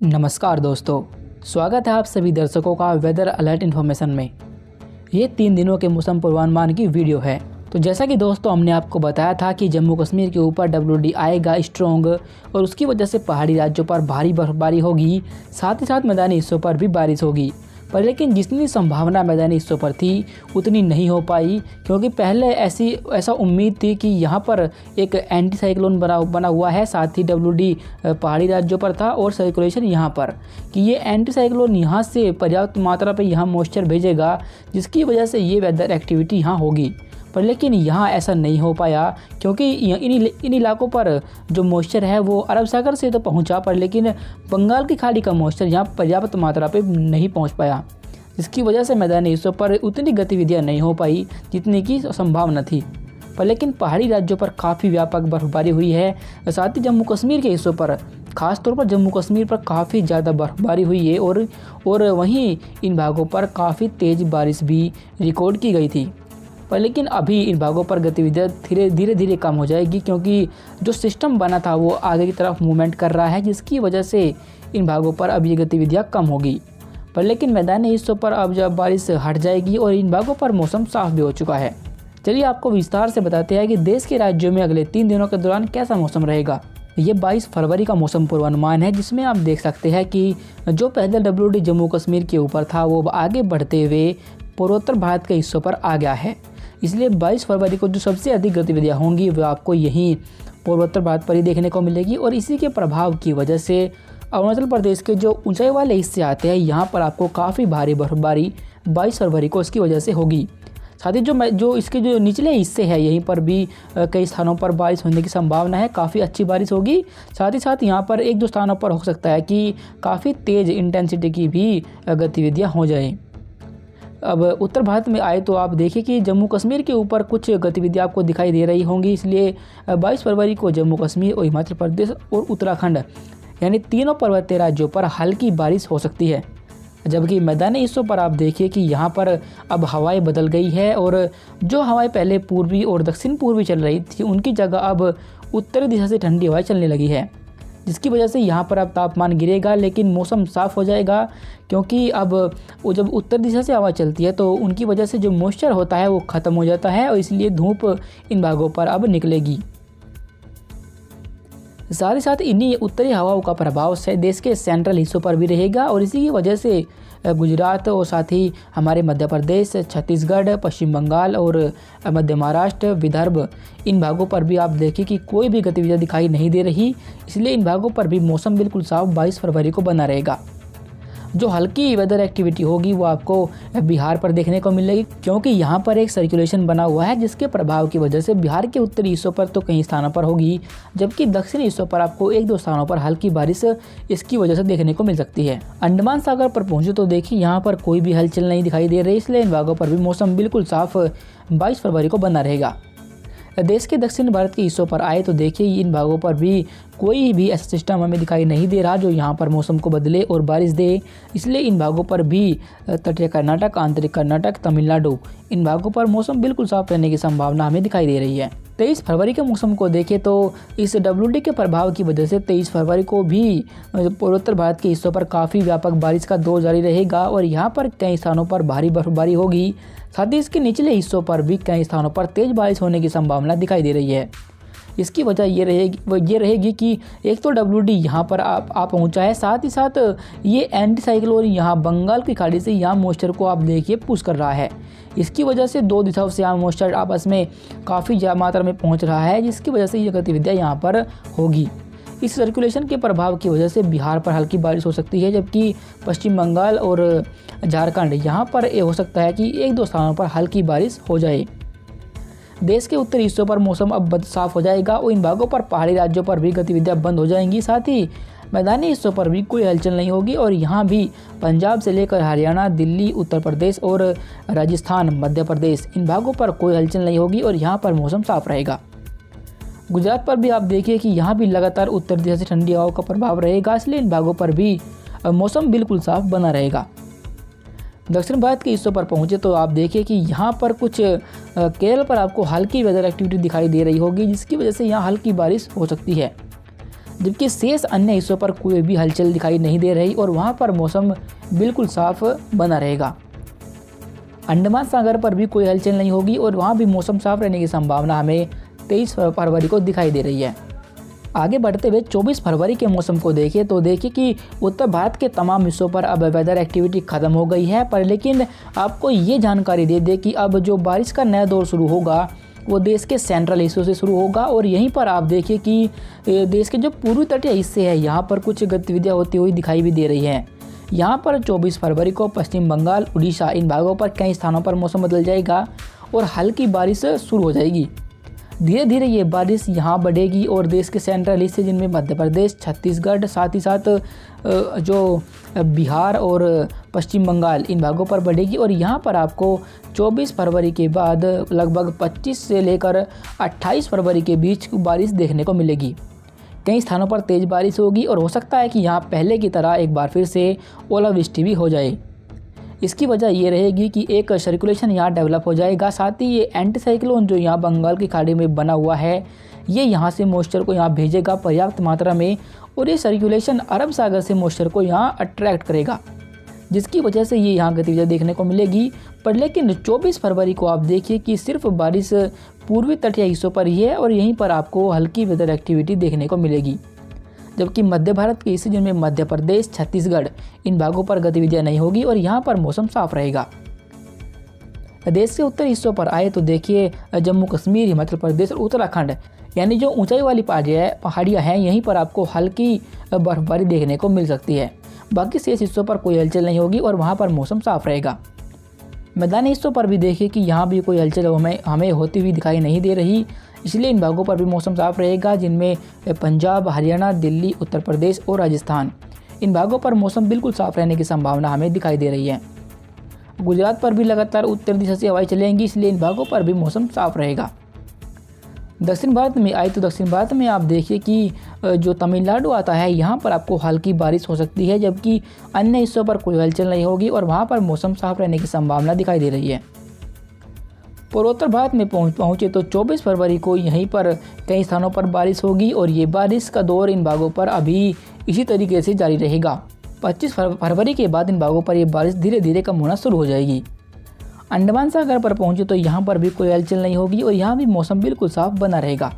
नमस्कार दोस्तों, स्वागत है आप सभी दर्शकों का वेदर अलर्ट इन्फॉर्मेशन में। ये 3 दिनों के मौसम पूर्वानुमान की वीडियो है। तो जैसा कि दोस्तों हमने आपको बताया था कि जम्मू कश्मीर के ऊपर WD आएगा स्ट्रॉन्ग और उसकी वजह से पहाड़ी राज्यों पर भारी बर्फबारी होगी, साथ ही साथ मैदानी हिस्सों पर भी बारिश होगी। पर लेकिन जितनी संभावना मैदानी हिस्सों पर थी उतनी नहीं हो पाई, क्योंकि पहले ऐसा उम्मीद थी कि यहाँ पर एक एंटी साइक्लोन बना हुआ है, साथ ही WD पहाड़ी राज्यों पर था और सर्कुलेशन यहाँ पर, कि ये एंटी साइक्लोन यहाँ से पर्याप्त मात्रा पे यहाँ मॉइस्चर भेजेगा, जिसकी वजह से ये वेदर एक्टिविटी यहाँ होगी। पर लेकिन यहाँ ऐसा नहीं हो पाया, क्योंकि इन इलाकों पर जो मॉइस्चर है वो अरब सागर से तो पहुँचा, पर लेकिन बंगाल की खाड़ी का मॉइस्चर यहाँ पर्याप्त मात्रा पे नहीं पहुँच पाया, जिसकी वजह से मैदानी हिस्सों पर उतनी गतिविधियाँ नहीं हो पाई जितनी की संभावना थी। पर लेकिन पहाड़ी राज्यों पर काफ़ी व्यापक बर्फबारी हुई है, साथ ही जम्मू कश्मीर के हिस्सों पर, ख़ासतौर पर जम्मू कश्मीर पर काफ़ी ज़्यादा बर्फबारी हुई है और वहीं इन भागों पर काफ़ी तेज़ बारिश भी रिकॉर्ड की गई थी। पर लेकिन अभी इन भागों पर गतिविधियाँ धीरे धीरे कम हो जाएगी, क्योंकि जो सिस्टम बना था वो आगे की तरफ मूवमेंट कर रहा है, जिसकी वजह से इन भागों पर अब ये गतिविधियाँ कम होगी। पर लेकिन मैदानी हिस्सों पर अब जब बारिश हट जाएगी और इन भागों पर मौसम साफ भी हो चुका है। चलिए आपको विस्तार से बताते हैं कि देश के राज्यों में अगले 3 दिनों के दौरान कैसा मौसम रहेगा। ये 22 फरवरी का मौसम पूर्वानुमान है, जिसमें आप देख सकते हैं कि जो पहले WD जम्मू कश्मीर के ऊपर था वो आगे बढ़ते हुए पूर्वोत्तर भारत के हिस्सों पर आ गया है। इसलिए 22 फरवरी को जो सबसे अधिक गतिविधियाँ होंगी वो आपको यहीं पूर्वोत्तर भारत पर ही देखने को मिलेगी, और इसी के प्रभाव की वजह से अरुणाचल प्रदेश के जो ऊंचाई वाले हिस्से आते हैं यहाँ पर आपको काफ़ी भारी बर्फबारी 22 फरवरी को इसकी वजह से होगी। साथ ही जो इसके जो निचले हिस्से हैं यहीं पर भी कई स्थानों पर बारिश होने की संभावना है, काफ़ी अच्छी बारिश होगी। साथ ही साथ यहाँ पर 1-2 स्थानों पर हो सकता है कि काफ़ी तेज़ इंटेंसिटी की भी गतिविधियाँ हो जाएँ। अब उत्तर भारत में आए तो आप देखिए कि जम्मू कश्मीर के ऊपर कुछ गतिविधियाँ आपको दिखाई दे रही होंगी। इसलिए 22 फरवरी को जम्मू कश्मीर और हिमाचल प्रदेश और उत्तराखंड यानी तीनों पर्वतीय राज्यों पर हल्की बारिश हो सकती है। जबकि मैदानी हिस्सों पर आप देखिए कि यहाँ पर अब हवाएं बदल गई है, और जो हवाएं पहले पूर्वी और दक्षिण पूर्वी चल रही थी उनकी जगह अब उत्तरी दिशा से ठंडी हवाएं चलने लगी है, जिसकी वजह से यहाँ पर अब तापमान गिरेगा लेकिन मौसम साफ़ हो जाएगा। क्योंकि अब वो जब उत्तर दिशा से हवा चलती है तो उनकी वजह से जो मॉइस्चर होता है वो ख़त्म हो जाता है, और इसलिए धूप इन भागों पर अब निकलेगी। साथ ही साथ इन्हीं उत्तरी हवाओं का प्रभाव से देश के सेंट्रल हिस्सों पर भी रहेगा, और इसी की वजह से गुजरात और साथ ही हमारे मध्य प्रदेश, छत्तीसगढ़, पश्चिम बंगाल और मध्य महाराष्ट्र, विदर्भ, इन भागों पर भी आप देखिए कि कोई भी गतिविधियाँ दिखाई नहीं दे रही। इसलिए इन भागों पर भी मौसम बिल्कुल साफ 22 फरवरी को बना रहेगा। जो हल्की वेदर एक्टिविटी होगी वो आपको बिहार पर देखने को मिलेगी, क्योंकि यहाँ पर एक सर्कुलेशन बना हुआ है, जिसके प्रभाव की वजह से बिहार के उत्तरी हिस्सों पर तो कई स्थानों पर होगी, जबकि दक्षिणी हिस्सों पर आपको 1-2 स्थानों पर हल्की बारिश इसकी वजह से देखने को मिल सकती है। अंडमान सागर पर पहुँचे तो देखिए यहाँ पर कोई भी हलचल नहीं दिखाई दे रही, इसलिए इन भागों पर भी मौसम बिल्कुल साफ 22 फरवरी को बना रहेगा। देश के दक्षिण भारत के हिस्सों पर आए तो देखिए इन भागों पर भी कोई भी ऐसा सिस्टम हमें दिखाई नहीं दे रहा जो यहाँ पर मौसम को बदले और बारिश दे। इसलिए इन भागों पर भी तटीय कर्नाटक, आंतरिक कर्नाटक, तमिलनाडु, इन भागों पर मौसम बिल्कुल साफ रहने की संभावना हमें दिखाई दे रही है। 23 फरवरी के मौसम को देखें तो इस WD के प्रभाव की वजह से 23 फरवरी को भी पूर्वोत्तर भारत के हिस्सों पर काफ़ी व्यापक बारिश का दौर जारी रहेगा, और यहाँ पर कई स्थानों पर भारी बर्फबारी होगी। साथ ही इसके निचले हिस्सों पर भी कई स्थानों पर तेज़ बारिश होने की संभावना दिखाई दे रही है। इसकी वजह ये रहेगी कि एक तो WD यहाँ पर आ पहुँचा है, साथ ही साथ ये एंटी साइक्लोन यहाँ बंगाल की खाड़ी से यहाँ मॉइस्चर को आप देखिए पुश कर रहा है। इसकी वजह से 2 दिशाओं से यहाँ मॉइस्चर आपस में काफ़ी ज़्यादा मात्रा में पहुँच रहा है, जिसकी वजह से ये गतिविधियाँ यहाँ पर होगी। इस सर्कुलेशन के प्रभाव की वजह से बिहार पर हल्की बारिश हो सकती है, जबकि पश्चिम बंगाल और झारखंड यहाँ पर हो सकता है कि 1-2 स्थानों पर हल्की बारिश हो जाए। देश के उत्तरी हिस्सों पर मौसम अब साफ हो जाएगा और इन भागों पर पहाड़ी राज्यों पर भी गतिविधियाँ बंद हो जाएंगी। साथ ही मैदानी हिस्सों पर भी कोई हलचल नहीं होगी, और यहाँ भी पंजाब से लेकर हरियाणा, दिल्ली, उत्तर प्रदेश और राजस्थान, मध्य प्रदेश, इन भागों पर कोई हलचल नहीं होगी और यहाँ पर मौसम साफ रहेगा। गुजरात पर भी आप देखिए कि यहाँ भी लगातार उत्तर दिशा से ठंडी हवाओं का प्रभाव रहेगा, इसलिए इन भागों पर भी मौसम बिल्कुल साफ बना रहेगा। दक्षिण भारत के हिस्सों पर पहुँचे तो आप देखिए कि यहाँ पर कुछ केरल पर आपको हल्की वेदर एक्टिविटी दिखाई दे रही होगी, जिसकी वजह से यहाँ हल्की बारिश हो सकती है। जबकि शेष अन्य हिस्सों पर कोई भी हलचल दिखाई नहीं दे रही और वहाँ पर मौसम बिल्कुल साफ बना रहेगा। अंडमान सागर पर भी कोई हलचल नहीं होगी और वहाँ भी मौसम साफ रहने की संभावना हमें 23 फरवरी को दिखाई दे रही है। आगे बढ़ते हुए 24 फरवरी के मौसम को देखिए तो देखिए कि उत्तर भारत के तमाम हिस्सों पर अब वेदर एक्टिविटी ख़त्म हो गई है, पर लेकिन आपको ये जानकारी दे दे कि अब जो बारिश का नया दौर शुरू होगा वो देश के सेंट्रल हिस्सों से शुरू होगा। और यहीं पर आप देखिए कि देश के जो पूर्वी तटीय हिस्से हैं यहाँ पर कुछ गतिविधियाँ होती हुई दिखाई भी दे रही हैं। यहाँ पर 24 फरवरी को पश्चिम बंगाल, उड़ीसा इन भागों पर कई स्थानों पर मौसम बदल जाएगा और हल्की बारिश शुरू हो जाएगी। धीरे धीरे ये बारिश यहाँ बढ़ेगी और देश के सेंट्रल हिस्से जिनमें मध्य प्रदेश, छत्तीसगढ़, साथ ही साथ जो बिहार और पश्चिम बंगाल इन भागों पर बढ़ेगी। और यहाँ पर आपको 24 फरवरी के बाद लगभग 25 से लेकर 28 फरवरी के बीच बारिश देखने को मिलेगी। कई स्थानों पर तेज़ बारिश होगी और हो सकता है कि यहाँ पहले की तरह एक बार फिर से ओलावृष्टि भी हो जाए। इसकी वजह ये रहेगी कि एक सर्कुलेशन यहाँ डेवलप हो जाएगा, साथ ही ये एंटी साइक्लोन जो यहाँ बंगाल की खाड़ी में बना हुआ है ये यहाँ से मॉइस्चर को यहाँ भेजेगा पर्याप्त मात्रा में और ये सर्कुलेशन अरब सागर से मॉइस्चर को यहाँ अट्रैक्ट करेगा, जिसकी वजह से ये यहाँ गतिविधियाँ देखने को मिलेगी। पर लेकिन 24 फरवरी को आप देखिए कि सिर्फ बारिश पूर्वी तटीय हिस्सों पर ही है और यहीं पर आपको हल्की वेदर एक्टिविटी देखने को मिलेगी, जबकि मध्य भारत के हिस्से जिनमें मध्य प्रदेश, छत्तीसगढ़ इन भागों पर गतिविधियां नहीं होगी और यहाँ पर मौसम साफ रहेगा। देश के उत्तरी हिस्सों पर आए तो देखिए जम्मू कश्मीर, हिमाचल प्रदेश और उत्तराखंड यानी जो ऊंचाई वाली पहाड़ियाँ हैं यहीं पर आपको हल्की बर्फबारी देखने को मिल सकती है। बाकी शेष हिस्सों पर कोई हलचल नहीं होगी और वहाँ पर मौसम साफ रहेगा। मैदानी हिस्सों पर भी देखिए कि यहाँ भी कोई हलचल हमें होती हुई दिखाई नहीं दे रही, इसलिए इन भागों पर भी मौसम साफ रहेगा, जिनमें पंजाब, हरियाणा, दिल्ली, उत्तर प्रदेश और राजस्थान इन भागों पर मौसम बिल्कुल साफ रहने की संभावना हमें दिखाई दे रही है। गुजरात पर भी लगातार उत्तर दिशा से हवाएं चलेंगी, इसलिए इन भागों पर भी मौसम साफ रहेगा। दक्षिण भारत में आए तो दक्षिण भारत में आप देखिए कि जो तमिलनाडु आता है यहाँ पर आपको हल्की बारिश हो सकती है, जबकि अन्य हिस्सों पर कोई हलचल नहीं होगी और वहाँ पर मौसम साफ रहने की संभावना दिखाई दे रही है। पूर्वोत्तर भारत में पहुँचे तो 24 फरवरी को यहीं पर कई स्थानों पर बारिश होगी और ये बारिश का दौर इन भागों पर अभी इसी तरीके से जारी रहेगा। 25 फरवरी के बाद इन भागों पर ये बारिश धीरे धीरे कम होना शुरू हो जाएगी। अंडमान सागर पर पहुँचे तो यहाँ पर भी कोई हलचल नहीं होगी और यहाँ भी मौसम बिल्कुल साफ बना रहेगा।